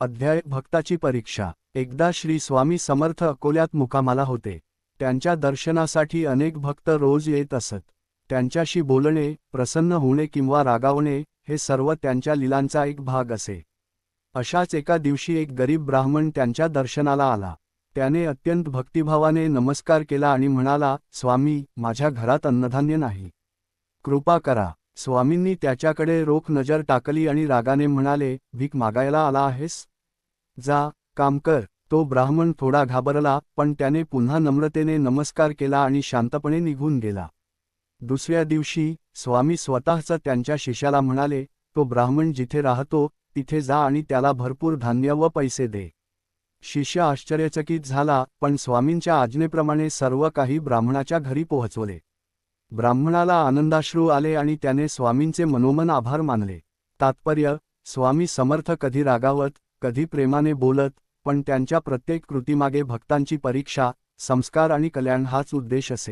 अध्याय भक्ताची परीक्षा। एकदा श्री स्वामी समर्थ अकोल्यात मुक्कामाला होते। त्यांच्या दर्शनासाठी अनेक भक्त रोज येत असत। त्यांच्याशी बोलणे, प्रसन्न होणे किंवा रागावणे हे सर्व त्यांच्या लीलांचा एक भाग असे। अशाच एका दिवशी एक गरीब ब्राह्मण त्यांच्या दर्शनाला आला। त्याने अत्यंत भक्तिभावाने नमस्कार केला आणि म्हणाला, स्वामी, माझ्या घरात अन्नधान्य नाही, कृपा करा। स्वामींनी त्याच्याकडे रोख नजर टाकली आणि रागाने म्हणाले, भीक मागायला आला आहेस? जा, काम कर। तो ब्राह्मण थोडा घाबरला, पण त्याने पुन्हा नम्रतेने नमस्कार केला आणि शांतपणे निघून गेला। दुसऱ्या दिवशी स्वामी स्वतःच त्यांच्या शिष्याला म्हणाले, तो ब्राह्मण जिथे राहतो तिथे जा आणि त्याला भरपूर धान्य व पैसे दे। शिष्य आश्चर्यचकित झाला, पण स्वामींच्या आज्ञेप्रमाणे सर्व काही ब्राह्मणाच्या घरी पोहोचवले। ब्राह्मणाला आनंदाश्रू आले आणि त्याने स्वामींचे मनोमन आभार मानले। तात्पर्य: स्वामी समर्थ कधी रागावत, कधी प्रेमाने बोलत, पण त्यांच्या प्रत्येक कृतीमागे भक्तांची परीक्षा, संस्कार आणि कल्याण हाच उद्देश असे।